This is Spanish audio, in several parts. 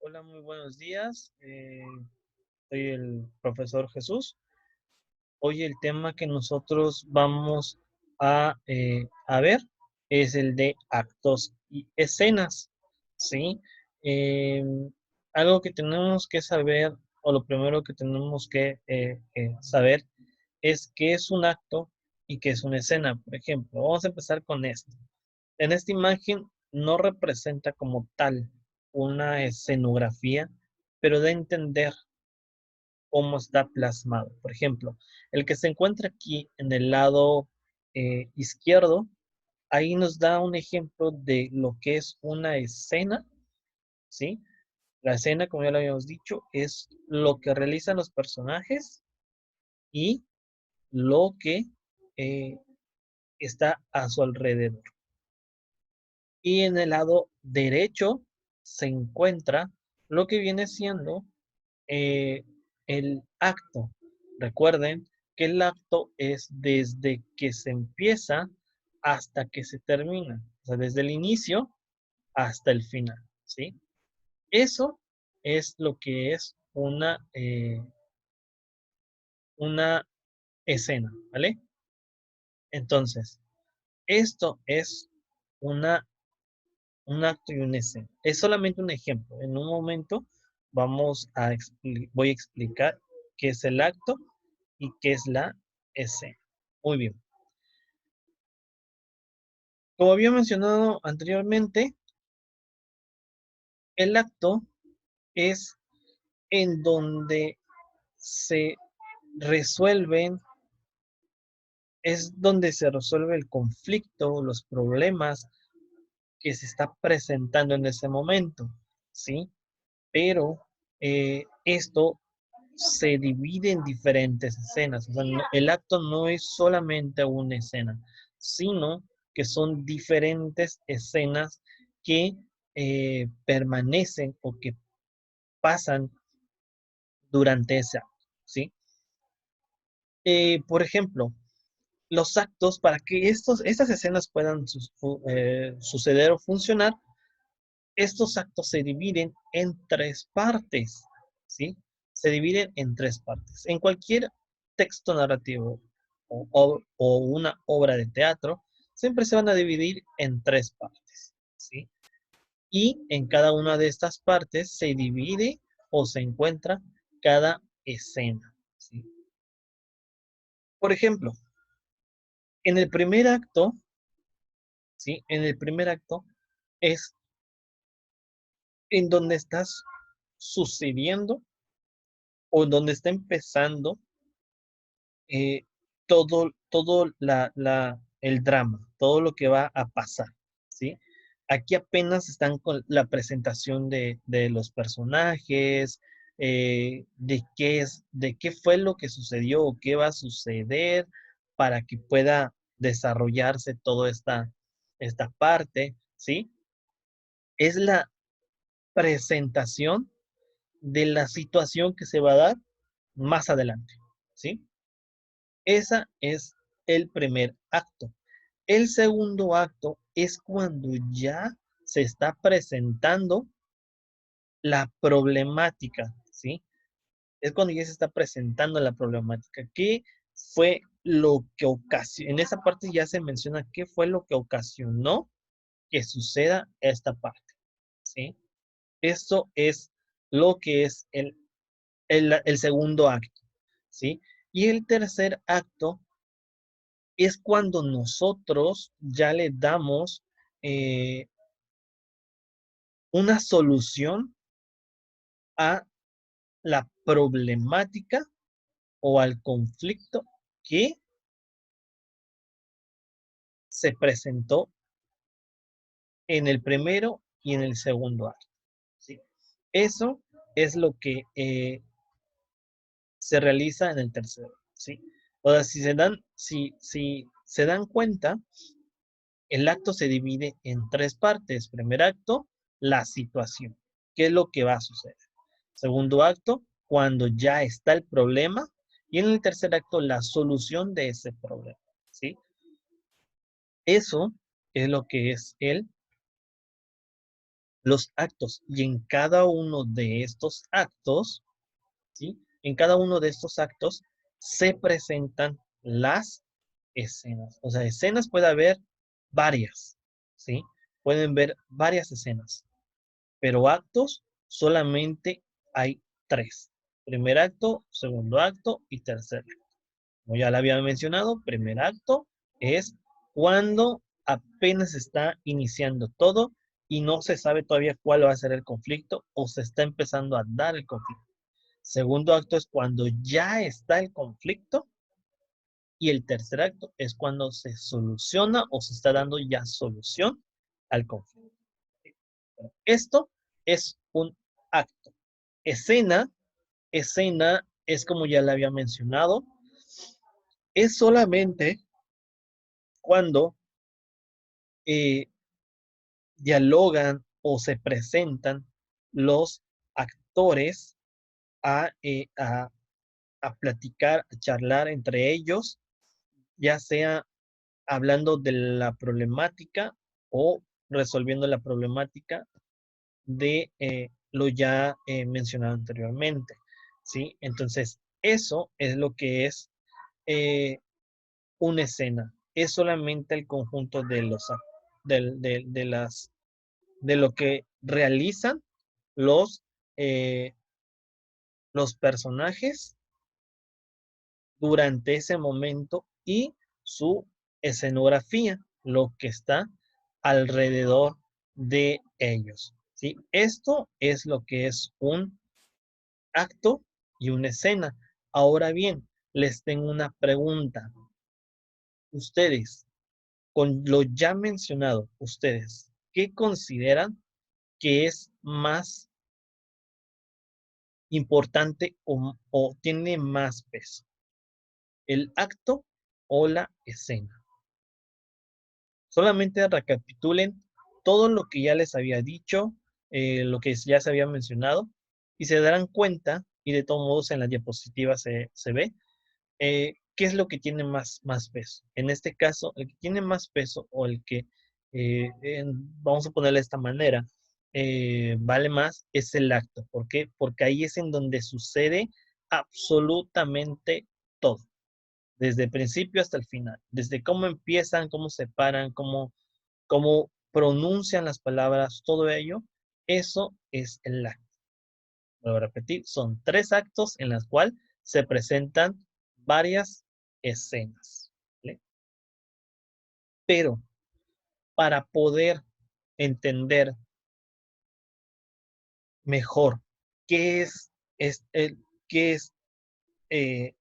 Hola, muy buenos días. Soy el profesor Jesús. Hoy el tema que nosotros vamos a ver es el de actos y escenas, ¿sí? Eh, Algo que tenemos que saber, o lo primero que tenemos que saber, es qué es un acto y qué es una escena. Por ejemplo, vamos a empezar con esto. En esta imagen no representa como tal una escenografía, pero da a entender cómo está plasmado. Por ejemplo, el que se encuentra aquí en el lado izquierdo, ahí nos da un ejemplo de lo que es una escena, ¿sí? La escena, como ya lo habíamos dicho, es lo que realizan los personajes y lo que eh, está a su alrededor. Y en el lado derecho se encuentra lo que viene siendo eh, el acto. Recuerden que el acto es desde que se empieza hasta que se termina. O sea, desde el inicio hasta el final, ¿sí? Eso es lo que es una escena, ¿vale? Entonces, esto es una un acto y una escena. Es solamente un ejemplo. En un momento voy a explicar qué es el acto y qué es la escena. Muy bien. Como había mencionado anteriormente, el acto es en donde se resuelven, es donde se resuelve el conflicto, los problemas que se está presentando en ese momento, ¿sí? Pero esto se divide en diferentes escenas. O sea, el acto no es solamente una escena, sino que son diferentes escenas que permanecen o que pasan durante ese acto, ¿sí? Por ejemplo, los actos, para que estas escenas puedan suceder o funcionar, estos actos se dividen en tres partes, ¿sí? Se dividen en tres partes. En cualquier texto narrativo o una obra de teatro, siempre se van a dividir en tres partes, ¿sí? Y en cada una de estas partes se divide o se encuentra cada escena, ¿sí? Por ejemplo, en el primer acto, ¿sí? En el primer acto es en donde estás sucediendo o en donde está empezando eh, el drama, todo lo que va a pasar, ¿sí? Aquí apenas están con la presentación de los personajes, de qué fue lo que sucedió o qué va a suceder para que pueda desarrollarse toda esta parte, ¿sí? Es la presentación de la situación que se va a dar más adelante, ¿sí? Esa es el primer acto. El segundo acto es cuando ya se está presentando la problemática, ¿sí? Es cuando ya se está presentando la problemática. ¿Qué fue lo que ocasionó? En esa parte ya se menciona qué fue lo que ocasionó que suceda esta parte, ¿sí? Esto es lo que es el segundo acto, ¿sí? Y el tercer acto es cuando nosotros ya le damos eh, una solución a la problemática o al conflicto que se presentó en el primero y en el segundo acto, ¿sí? Eso es lo que se realiza en el tercero, ¿sí? O sea, si se dan cuenta, el acto se divide en tres partes. Primer acto, la situación. ¿Qué es lo que va a suceder? Segundo acto, cuando ya está el problema. Y en el tercer acto, la solución de ese problema, ¿sí? Eso es lo que es los actos. Y en cada uno de estos actos, ¿sí? En cada uno de estos actos se presentan las escenas. O sea, escenas puede haber varias, ¿sí? Pueden ver varias escenas, pero actos solamente hay tres. Primer acto, segundo acto y tercer acto. Como ya lo había mencionado, primer acto es cuando apenas está iniciando todo y no se sabe todavía cuál va a ser el conflicto o se está empezando a dar el conflicto. Segundo acto es cuando ya está el conflicto y el tercer acto es cuando se soluciona o se está dando ya solución al conflicto. Esto es un acto. Escena, escena es como ya le había mencionado, es solamente cuando eh, dialogan o se presentan los actores a, eh, a, a platicar, a charlar entre ellos, ya sea hablando de la problemática o resolviendo la problemática de lo ya mencionado anteriormente, ¿sí? Entonces, eso es lo que es eh, una escena. Es solamente el conjunto de de las, de lo que realizan los, eh, los personajes durante ese momento y su escenografía, lo que está alrededor de ellos. ¿Sí? Esto es lo que es un acto y una escena. Ahora bien, les tengo una pregunta. Ustedes, con lo ya mencionado, ustedes, ¿qué consideran que es más importante o tiene más peso? ¿El acto o la escena? Solamente recapitulen todo lo que ya les había dicho, lo que ya se había mencionado, y se darán cuenta, y de todos modos en la diapositiva se ve, qué es lo que tiene más peso. En este caso, el que tiene más peso o el que, vamos a ponerle de esta manera, vale más es el acto. ¿Por qué? Porque ahí es en donde sucede absolutamente todo desde el principio hasta el final, desde cómo empiezan, cómo se paran, cómo pronuncian las palabras, todo ello, eso es el acto. Vuelvo a repetir, son tres actos en los cuales se presentan varias escenas. ¿Vale? Pero para poder entender mejor qué qué es eh,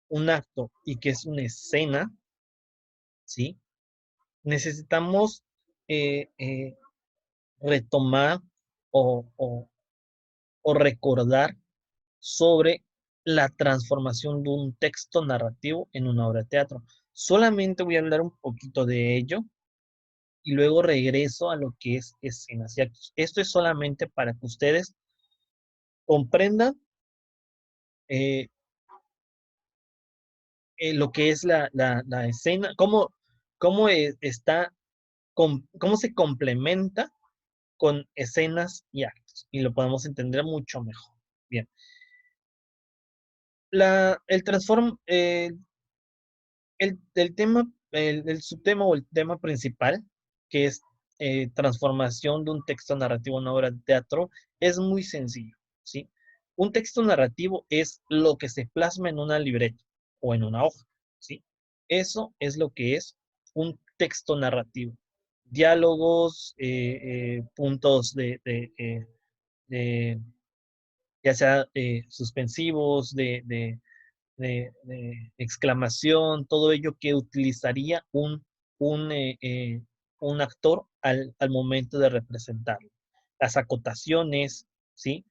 un acto y qué es una escena, ¿sí? Necesitamos eh, eh, retomar o, o, o recordar sobre la transformación de un texto narrativo en una obra de teatro. Solamente voy a hablar un poquito de ello y luego regreso a lo que es escenas y actos. Esto es solamente para que ustedes comprendan eh, lo que es la escena, cómo está, cómo se complementa con escenas y actos. Y lo podemos entender mucho mejor. Bien. El transform, el tema, el subtema o el tema principal, que es transformación de un texto narrativo en una obra de teatro, es muy sencillo, ¿sí? Un texto narrativo es lo que se plasma en una libreta o en una hoja, ¿sí? Eso es lo que es un texto narrativo. Diálogos, puntos de, ya sea suspensivos, de exclamación, todo ello que utilizaría un, eh, eh, un actor al momento de representarlo. Las acotaciones, ¿sí?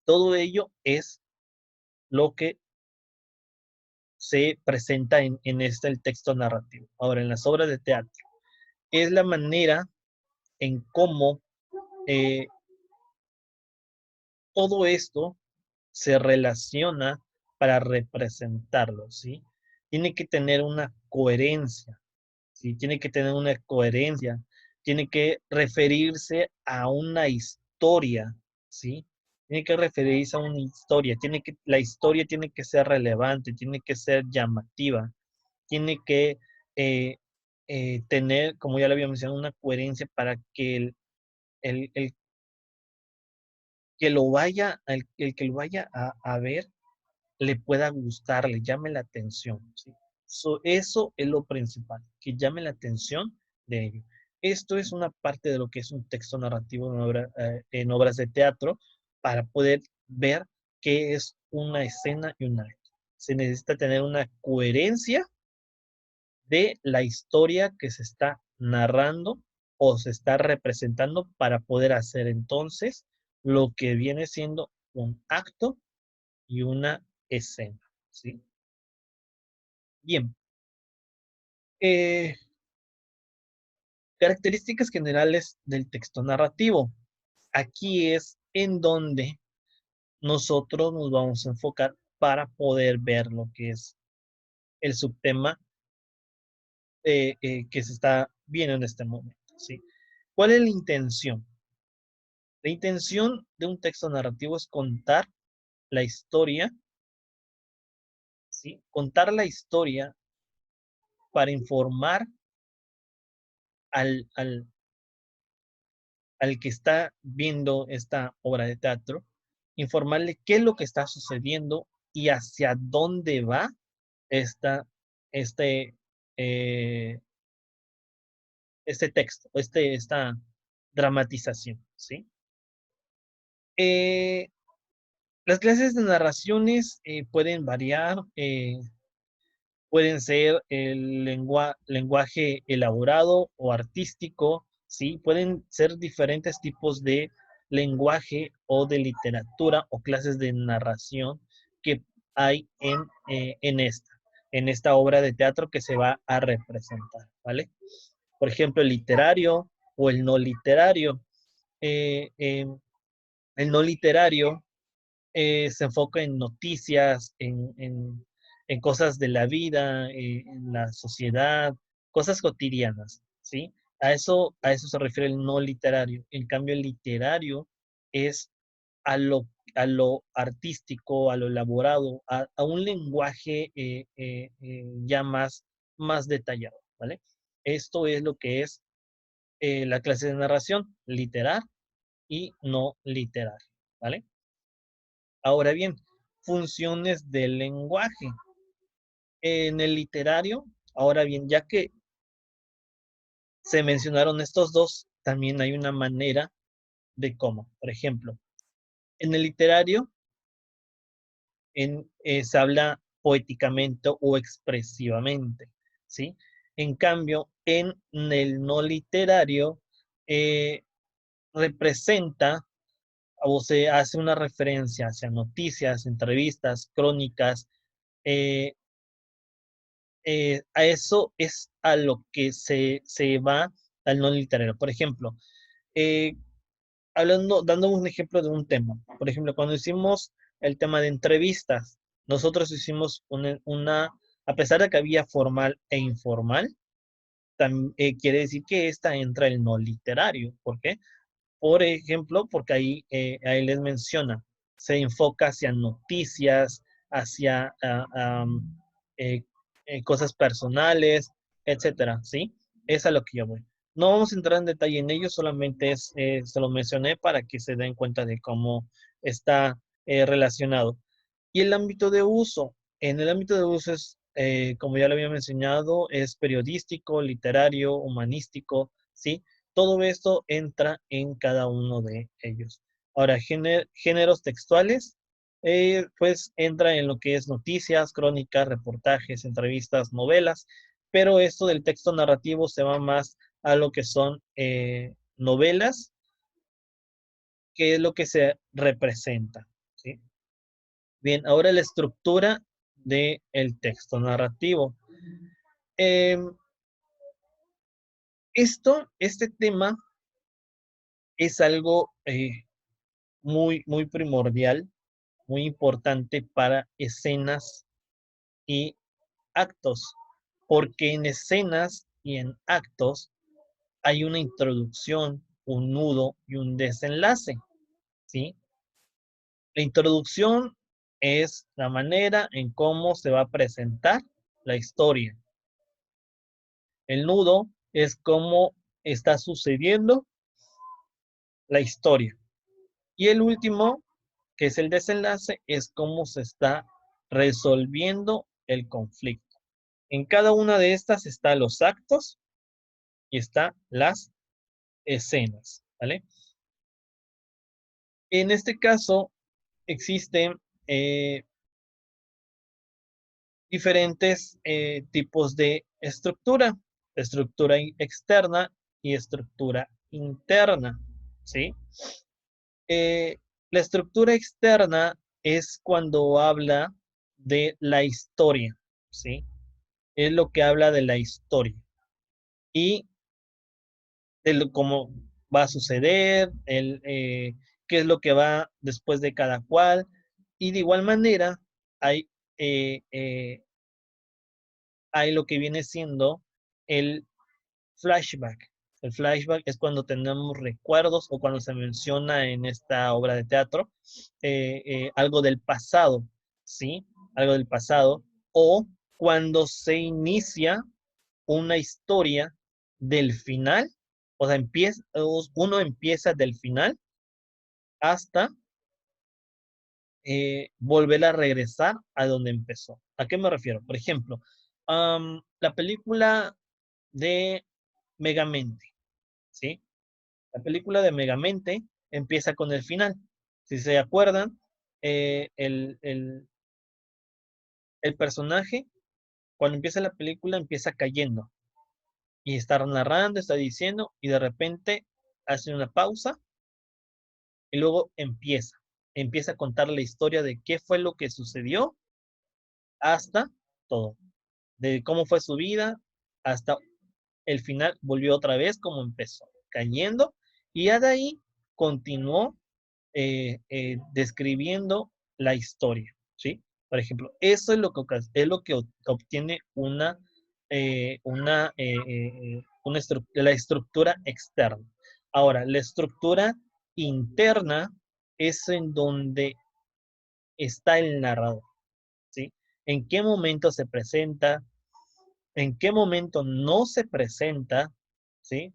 Todo ello es lo que se presenta en este el texto narrativo. Ahora, en las obras de teatro, es la manera en cómo eh, todo esto se relaciona para representarlo, ¿sí? Tiene que tener una coherencia, ¿sí? Tiene que tener una coherencia, tiene que referirse a una historia, ¿sí? Tiene que referirse a una historia, la historia tiene que ser relevante, tiene que ser llamativa, tiene que eh, tener, como ya lo había mencionado, una coherencia para que el que lo vaya, el que lo vaya a ver le pueda gustar, le llame la atención, ¿sí? Eso es lo principal, que llame la atención de ello. Esto es una parte de lo que es un texto narrativo en obras de teatro para poder ver qué es una escena y un acto. Se necesita tener una coherencia de la historia que se está narrando o se está representando para poder hacer entonces lo que viene siendo un acto y una escena, ¿sí? Bien, eh, características generales del texto narrativo. Aquí es en donde nosotros nos vamos a enfocar para poder ver lo que es el subtema que se está viendo en este momento, ¿sí? ¿Cuál es la intención? La intención de un texto narrativo es contar la historia, ¿sí? Contar la historia para informar al, al, al que está viendo esta obra de teatro, informarle qué es lo que está sucediendo y hacia dónde va esta, este, eh, este texto, esta dramatización, ¿sí? Eh, las clases de narraciones pueden variar, pueden ser el lenguaje elaborado o artístico, ¿sí? Pueden ser diferentes tipos de lenguaje o de literatura o clases de narración que hay en esta obra de teatro que se va a representar, ¿vale? Por ejemplo, el literario o el no literario. Eh, eh, el no literario se enfoca en noticias, en cosas de la vida, en la sociedad, cosas cotidianas, ¿sí? A eso se refiere el no literario. En cambio, el literario es a lo artístico, a lo elaborado, a un lenguaje ya más detallado, ¿vale? Esto es lo que es la clase de narración, literar y no literal, ¿vale? Ahora bien, funciones del lenguaje. En el literario, ahora bien, ya que se mencionaron estos dos, también hay una manera de cómo. Por ejemplo, en el literario se habla poéticamente o expresivamente, ¿sí? En cambio, en el no literario eh, representa o se hace una referencia hacia noticias, entrevistas, crónicas, eh, a eso es a lo que se va al no literario. Por ejemplo, eh, dando un ejemplo de un tema. Por ejemplo, cuando hicimos el tema de entrevistas, nosotros hicimos a pesar de que había formal e informal, quiere decir que esta entra el no literario. ¿Por qué? Por ejemplo, porque ahí les menciona, se enfoca hacia noticias, hacia eh, cosas personales, etcétera, ¿sí? Es a lo que yo voy. No vamos a entrar en detalle en ello, solamente se lo mencioné para que se den cuenta de cómo está relacionado. Y el ámbito de uso. En el ámbito de uso es, como ya lo había mencionado, es periodístico, literario, humanístico, ¿sí? Todo esto entra en cada uno de ellos. Ahora, géneros textuales, pues entra en lo que es noticias, crónicas, reportajes, entrevistas, novelas, pero esto del texto narrativo se va más a lo que son novelas, que es lo que se representa, ¿sí? Bien, ahora la estructura del texto narrativo. Em, este tema es algo muy primordial, muy importante para escenas y actos, porque en escenas y en actos hay una introducción, un nudo y un desenlace, ¿sí? La introducción es la manera en cómo se va a presentar la historia. El nudo es cómo está sucediendo la historia. Y el último, que es el desenlace, es cómo se está resolviendo el conflicto. En cada una de estas están los actos y están las escenas, ¿vale? En este caso existen diferentes tipos de estructura externa y estructura interna, ¿sí? Eh, la estructura externa es cuando habla de la historia, ¿sí? Es lo que habla de la historia y de cómo va a suceder, qué es lo que va después de cada cual. Y de igual manera hay, eh, eh, hay lo que viene siendo el flashback. El flashback es cuando tenemos recuerdos o cuando se menciona en esta obra de teatro algo del pasado, ¿sí? Algo del pasado. O cuando se inicia una historia del final, o sea, uno empieza del final hasta volver a regresar a donde empezó. ¿A qué me refiero? Por ejemplo, la película de Megamente, ¿sí? La película de Megamente empieza con el final. Si se acuerdan, eh, el, el, el personaje, cuando empieza la película, empieza cayendo y está narrando, está diciendo, y de repente hace una pausa y luego empieza a contar la historia de qué fue lo que sucedió hasta todo, de cómo fue su vida hasta el final, volvió otra vez como empezó, cayendo, y ya de ahí continuó describiendo la historia, ¿sí? Por ejemplo, eso es lo que obtiene la estructura externa. Ahora, la estructura interna es en donde está el narrador, ¿sí? En qué momento se presenta, en qué momento no se presenta, ¿sí?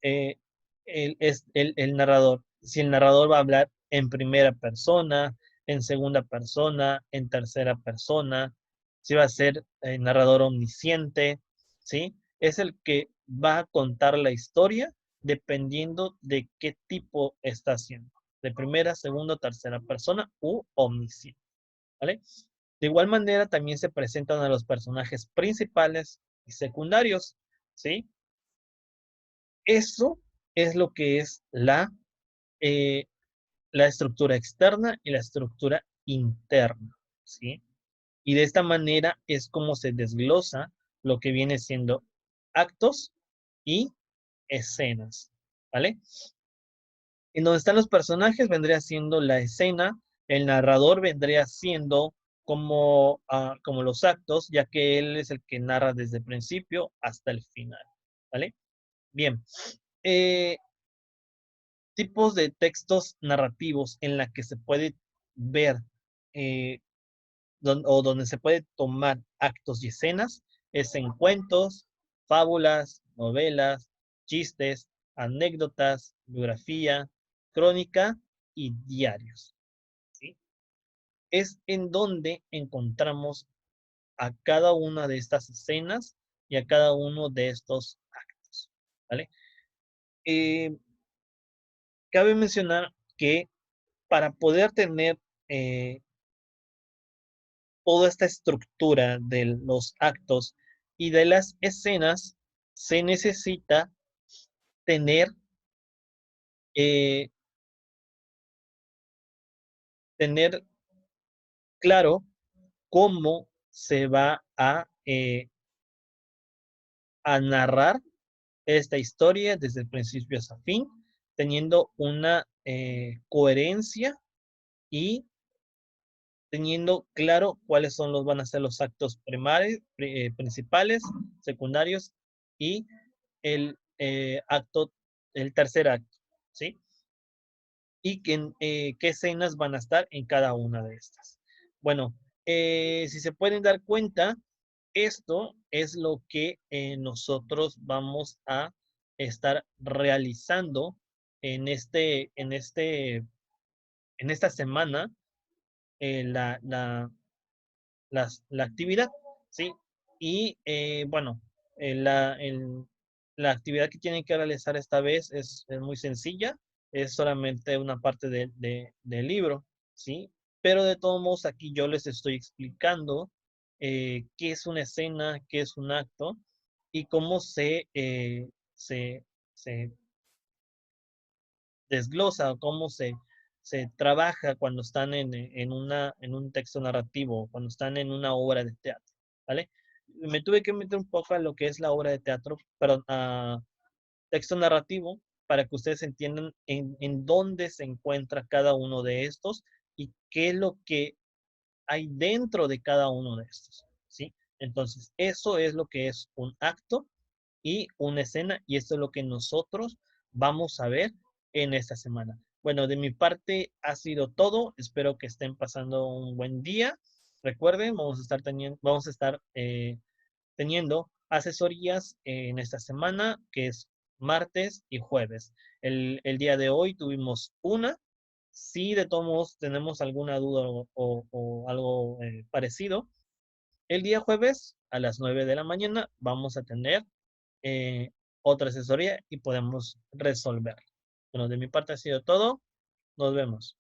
Eh, el narrador. Si el narrador va a hablar en primera persona, en segunda persona, en tercera persona, si va a ser el narrador omnisciente, ¿sí? Es el que va a contar la historia dependiendo de qué tipo está haciendo, de primera, segunda, tercera persona u omnisciente, ¿vale? De igual manera también se presentan a los personajes principales y secundarios, ¿sí? Eso es lo que es eh, la estructura externa y la estructura interna, ¿sí? Y de esta manera es como se desglosa lo que viene siendo actos y escenas, ¿vale? En donde están los personajes vendría siendo la escena, el narrador vendría siendo como los actos, ya que él es el que narra desde el principio hasta el final, ¿vale? Bien, eh, tipos de textos narrativos en la que se puede ver eh, o donde se puede tomar actos y escenas es en cuentos, fábulas, novelas, chistes, anécdotas, biografía, crónica y diarios, ¿sí? Es en donde encontramos a cada una de estas escenas y a cada uno de estos actos, ¿vale? Eh, cabe mencionar que para poder tener eh, toda esta estructura de los actos y de las escenas, se necesita tener, eh, tener claro cómo se va a narrar esta historia desde el principio hasta fin, teniendo una coherencia y teniendo claro cuáles van a ser los actos primarios, principales, secundarios y acto, el tercer acto, ¿sí? Y qué escenas van a estar en cada una de estas. Bueno, si se pueden dar cuenta, esto es lo que nosotros vamos a estar realizando en en esta semana, la, la actividad, ¿sí? Y bueno, eh, la, el- la actividad que tienen que realizar esta vez es muy sencilla, es solamente una parte del libro, ¿sí? Pero de todos modos aquí yo les estoy explicando qué es una escena, qué es un acto y cómo se, se desglosa o cómo se trabaja cuando están en un texto narrativo, cuando están en una obra de teatro, ¿vale? Me tuve que meter un poco a lo que es la obra de teatro, perdón, a texto narrativo, para que ustedes entiendan en dónde se encuentra cada uno de estos y qué es lo que hay dentro de cada uno de estos, ¿sí? Entonces, eso es lo que es un acto y una escena, y esto es lo que nosotros vamos a ver en esta semana. Bueno, de mi parte ha sido todo. Espero que estén pasando un buen día. Recuerden, vamos a estar teniendo asesorías en esta semana, que es martes y jueves. El día de hoy tuvimos una. Si de todos modos tenemos alguna duda o algo parecido, el día jueves a las 9 de la mañana vamos a tener eh, otra asesoría y podemos resolver. Bueno, de mi parte ha sido todo. Nos vemos.